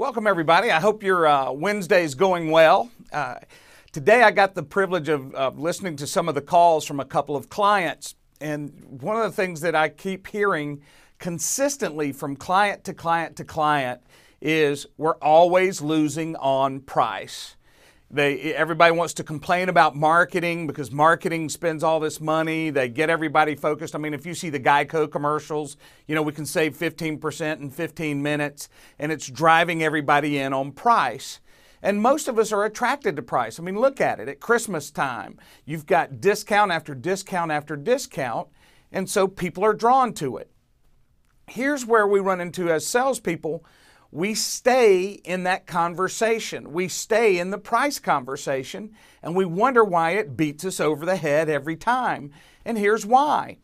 Welcome, everybody. I hope your Wednesday's going well. Today, I got the privilege of listening to some of the calls from a couple of clients. And one of the things that I keep hearing consistently from client to client to client is we're always losing on price. Everybody wants to complain about marketing because marketing spends all this money. They get everybody focused. I mean, if you see the Geico commercials, we can save 15% in 15 minutes, and it's driving everybody in on price. And most of us are attracted to price. I mean, look at it. At Christmas time, you've got discount after discount after discount, and so people are drawn to it. Here's where we run into, as salespeople, we stay in that conversation. We stay in the price conversation, and we wonder why it beats us over the head every time. And here's why.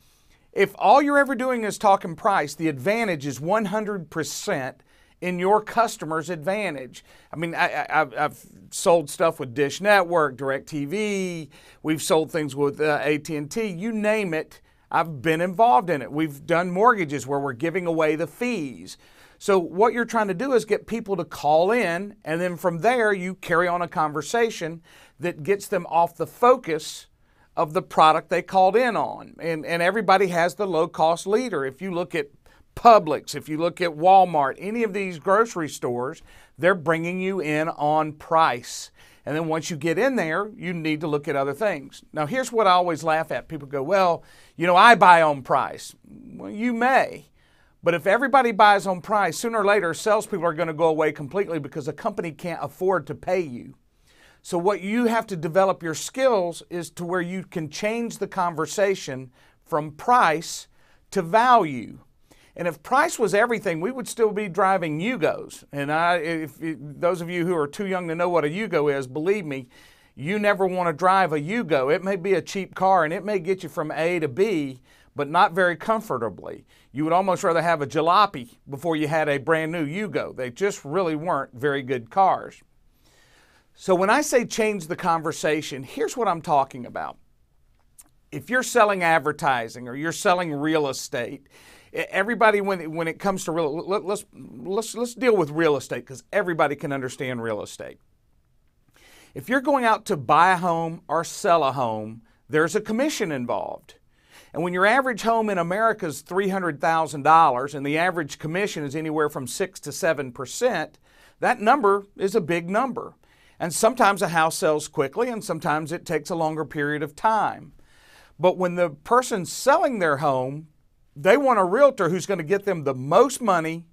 If all you're ever doing is talking price, the advantage is 100% in your customer's advantage. I mean, I've sold stuff with Dish Network, DirecTV. We've sold things with AT&T. You name it, I've been involved in it. We've done mortgages where we're giving away the fees. So what you're trying to do is get people to call in, and then from there you carry on a conversation that gets them off the focus of the product they called in on. And everybody has the low-cost leader. If you look at Publix, if you look at Walmart, any of these grocery stores, they're bringing you in on price. And then once you get in there, you need to look at other things. Now, here's what I always laugh at. People go, well, I buy on price. Well, you may. But if everybody buys on price, sooner or later, salespeople are going to go away completely because a company can't afford to pay you. So what you have to develop your skills is to where you can change the conversation from price to value. And if price was everything, we would still be driving Yugos. And those of you who are too young to know what a Yugo is, believe me, you never want to drive a Yugo. It may be a cheap car and it may get you from A to B, but not very comfortably. You would almost rather have a jalopy before you had a brand new Yugo. They just really weren't very good cars. So when I say change the conversation, here's what I'm talking about. If you're selling advertising or you're selling real estate, everybody, when it comes to let's deal with real estate because everybody can understand real estate. If you're going out to buy a home or sell a home, there's a commission involved. And when your average home in America is $300,000 and the average commission is anywhere from 6 to 7%, that number is a big number. And sometimes a house sells quickly and sometimes it takes a longer period of time. But when the person's selling their home, they want a realtor who's going to get them the most money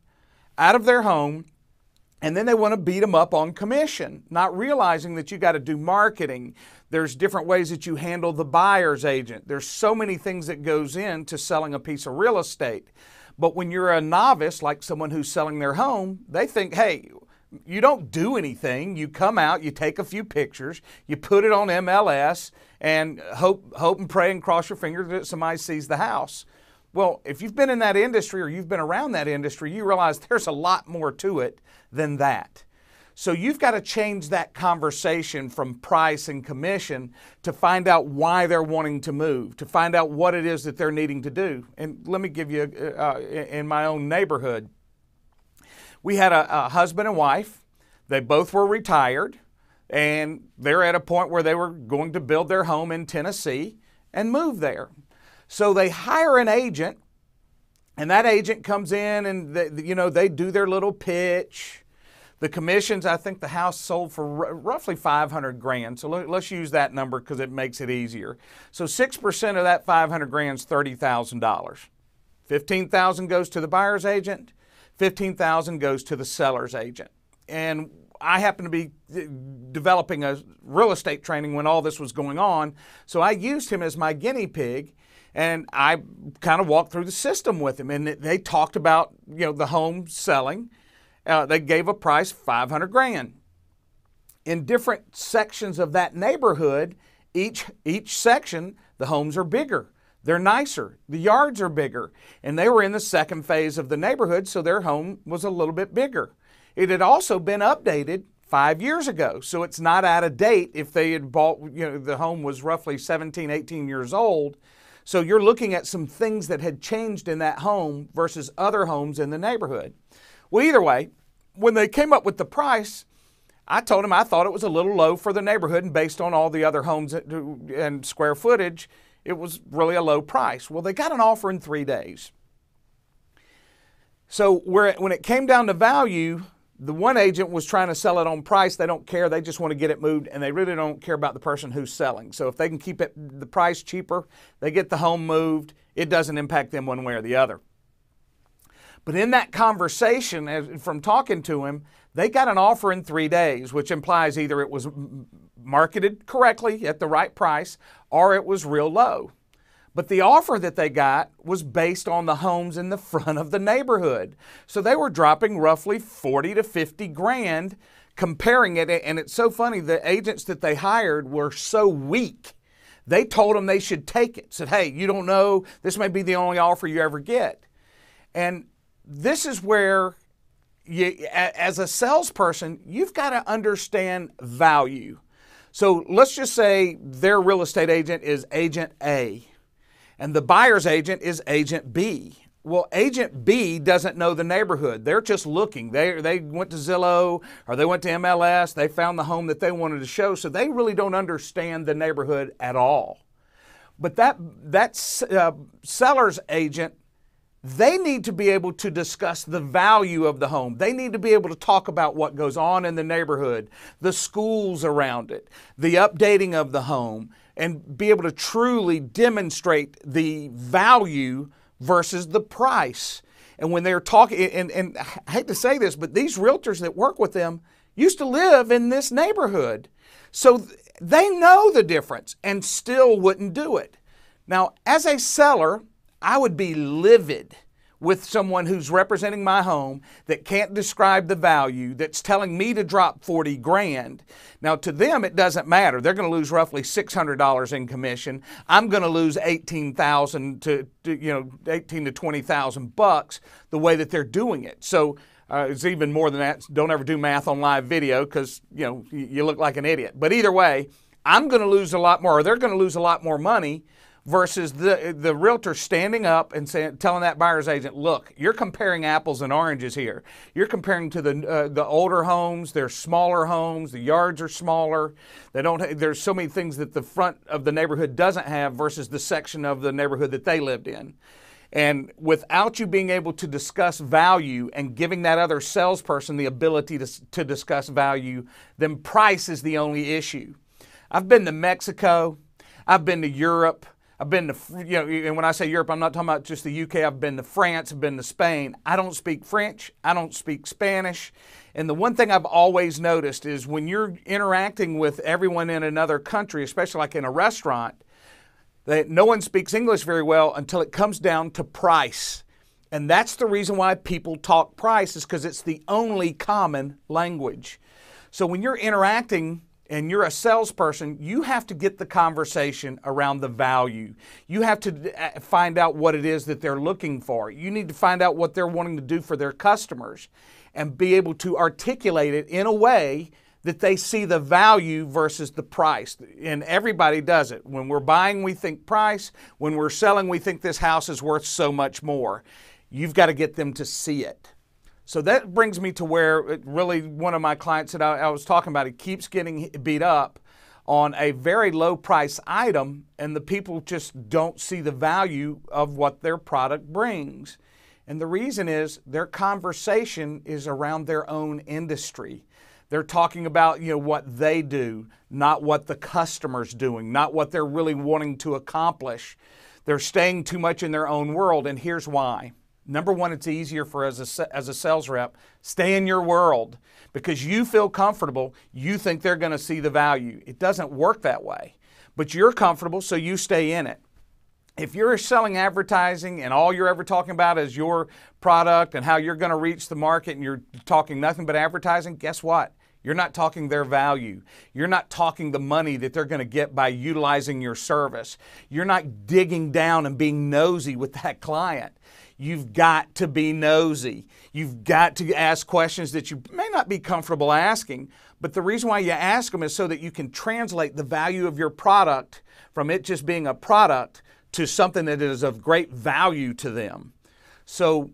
out of their home, and then they want to beat them up on commission, not realizing that you got to do marketing. There's different ways that you handle the buyer's agent. There's so many things that goes into selling a piece of real estate. But when you're a novice, like someone who's selling their home, they think, hey, you don't do anything. You come out, you take a few pictures, you put it on MLS, and hope and pray and cross your fingers that somebody sees the house. Well, if you've been in that industry or you've been around that industry, you realize there's a lot more to it than that. So you've got to change that conversation from price and commission to find out why they're wanting to move, to find out what it is that they're needing to do. And let me give you, in my own neighborhood, we had a husband and wife. They both were retired, and they're at a point where they were going to build their home in Tennessee and move there. So they hire an agent, and that agent comes in and they do their little pitch. The commissions, I think the house sold for roughly $500,000. So let's use that number because it makes it easier. So 6% of that $500,000 is $30,000. $15,000 goes to the buyer's agent. $15,000 goes to the seller's agent. And I happened to be developing a real estate training when all this was going on. So I used him as my guinea pig. And I kind of walked through the system with him, and they talked about, the home selling. They gave a price, $500,000. In different sections of that neighborhood, each section, the homes are bigger. They're nicer. The yards are bigger. And they were in the second phase of the neighborhood, so their home was a little bit bigger. It had also been updated 5 years ago, so it's not out of date if they had bought, the home was roughly 17, 18 years old. So you're looking at some things that had changed in that home versus other homes in the neighborhood. Well, either way, when they came up with the price, I told them I thought it was a little low for the neighborhood, and based on all the other homes and square footage, it was really a low price. Well, they got an offer in 3 days. So when it came down to value, the one agent was trying to sell it on price. They don't care. They just want to get it moved, and they really don't care about the person who's selling. So if they can keep the price cheaper, they get the home moved. It doesn't impact them one way or the other. But in that conversation, from talking to him, they got an offer in 3 days, which implies either it was marketed correctly at the right price or it was real low. But the offer that they got was based on the homes in the front of the neighborhood. So they were dropping roughly 40 to 50 grand comparing it. And it's so funny, the agents that they hired were so weak. They told them they should take it. Said, hey, you don't know, this may be the only offer you ever get. And this is where, as a salesperson, you've got to understand value. So let's just say their real estate agent is agent A, and the buyer's agent is agent B. Well, agent B doesn't know the neighborhood. They're just looking. They went to Zillow or they went to MLS. They found the home that they wanted to show, so they really don't understand the neighborhood at all. But that seller's agent, they need to be able to discuss the value of the home. They need to be able to talk about what goes on in the neighborhood, the schools around it, the updating of the home, and be able to truly demonstrate the value versus the price. And when they're talking, and I hate to say this, but these realtors that work with them used to live in this neighborhood. So they know the difference and still wouldn't do it. Now, as a seller, I would be livid with someone who's representing my home that can't describe the value, that's telling me to drop 40 grand. Now, to them, it doesn't matter. They're going to lose roughly $600 in commission. I'm going to lose $18,000 to 18 to 20,000 bucks the way that they're doing it. So it's even more than that. Don't ever do math on live video because you look like an idiot. But either way, I'm going to lose a lot more, or they're going to lose a lot more money, versus the realtor standing up and telling that buyer's agent, look, you're comparing apples and oranges here. You're comparing to the older homes, they're smaller homes, the yards are smaller. There's so many things that the front of the neighborhood doesn't have versus the section of the neighborhood that they lived in. And without you being able to discuss value and giving that other salesperson the ability to discuss value, then price is the only issue. I've been to Mexico, I've been to Europe, I've been to, and when I say Europe, I'm not talking about just the UK. I've been to France, I've been to Spain. I don't speak French, I don't speak Spanish. And the one thing I've always noticed is when you're interacting with everyone in another country, especially like in a restaurant, that no one speaks English very well until it comes down to price. And that's the reason why people talk price, is because it's the only common language. So when you're interacting and you're a salesperson, you have to get the conversation around the value. You have to find out what it is that they're looking for. You need to find out what they're wanting to do for their customers and be able to articulate it in a way that they see the value versus the price. And everybody does it. When we're buying, we think price. When we're selling, we think this house is worth so much more. You've got to get them to see it. So that brings me to where really one of my clients that I was talking about, he keeps getting beat up on a very low price item, and the people just don't see the value of what their product brings. And the reason is their conversation is around their own industry. They're talking about what they do, not what the customer's doing, not what they're really wanting to accomplish. They're staying too much in their own world, and here's why. Number one, it's easier for as a sales rep, stay in your world because you feel comfortable. You think they're going to see the value. It doesn't work that way, but you're comfortable, so you stay in it. If you're selling advertising and all you're ever talking about is your product and how you're going to reach the market and you're talking nothing but advertising, guess what? You're not talking their value. You're not talking the money that they're going to get by utilizing your service. You're not digging down and being nosy with that client. You've got to be nosy. You've got to ask questions that you may not be comfortable asking, but the reason why you ask them is so that you can translate the value of your product from it just being a product to something that is of great value to them. So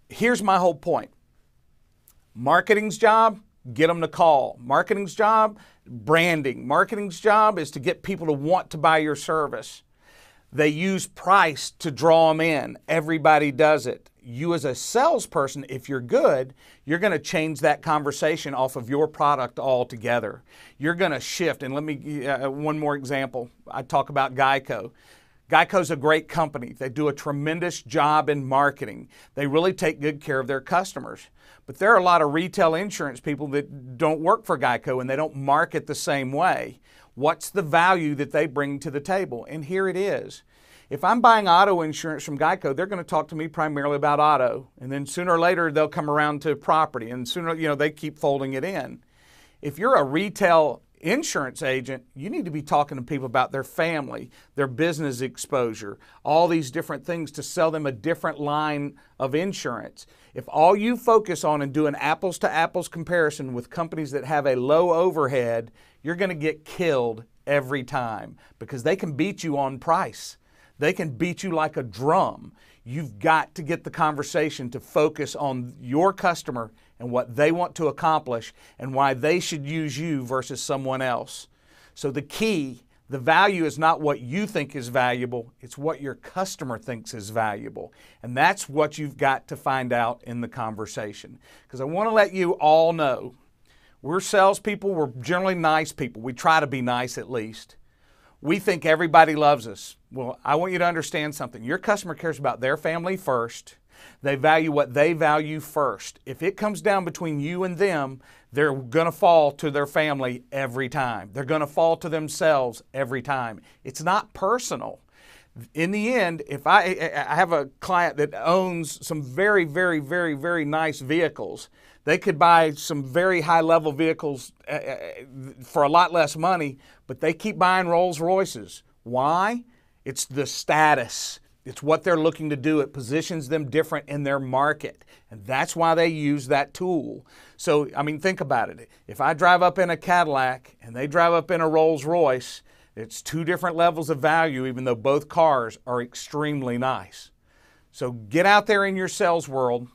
here's my whole point. Marketing's job, get them to call. Marketing's job, branding. Marketing's job is to get people to want to buy your service. They use price to draw them in. Everybody does it. You as a salesperson, if you're good, you're going to change that conversation off of your product altogether. You're going to shift. And let me, one more example. I talk about Geico. Geico's a great company. They do a tremendous job in marketing. They really take good care of their customers. But there are a lot of retail insurance people that don't work for Geico and they don't market the same way. What's the value that they bring to the table? And here it is. If I'm buying auto insurance from Geico, they're going to talk to me primarily about auto. And then sooner or later, they'll come around to property. And sooner, they keep folding it in. If you're a retail insurance agent, you need to be talking to people about their family, their business exposure, all these different things to sell them a different line of insurance. If all you focus on and do an apples to apples comparison with companies that have a low overhead, you're going to get killed every time because they can beat you on price. They can beat you like a drum. You've got to get the conversation to focus on your customer and what they want to accomplish and why they should use you versus someone else. So the key, the value is not what you think is valuable, it's what your customer thinks is valuable. And that's what you've got to find out in the conversation. Because I want to let you all know, we're salespeople, we're generally nice people. We try to be nice at least. We think everybody loves us. Well, I want you to understand something. Your customer cares about their family first. They value what they value first. If it comes down between you and them, they're going to fall to their family every time. They're going to fall to themselves every time. It's not personal. In the end, if I have a client that owns some very, very, very, very nice vehicles, they could buy some very high-level vehicles for a lot less money, but they keep buying Rolls Royces. Why? It's the status. It's what they're looking to do. It positions them different in their market, and that's why they use that tool. So, think about it. If I drive up in a Cadillac and they drive up in a Rolls Royce, it's two different levels of value, even though both cars are extremely nice. So get out there in your sales world,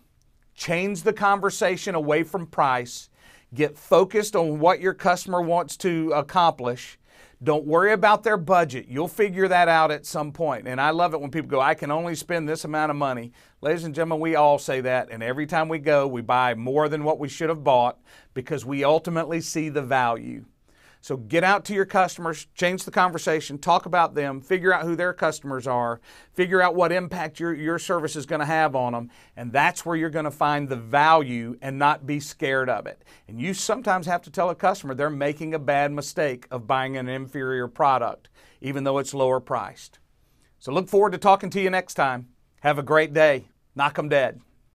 change the conversation away from price, get focused on what your customer wants to accomplish. Don't worry about their budget. You'll figure that out at some point. And I love it when people go, I can only spend this amount of money. Ladies and gentlemen, we all say that. And every time we go, we buy more than what we should have bought because we ultimately see the value. So get out to your customers, change the conversation, talk about them, figure out who their customers are, figure out what impact your service is going to have on them, and that's where you're going to find the value and not be scared of it. And you sometimes have to tell a customer they're making a bad mistake of buying an inferior product, even though it's lower priced. So look forward to talking to you next time. Have a great day. Knock 'em dead.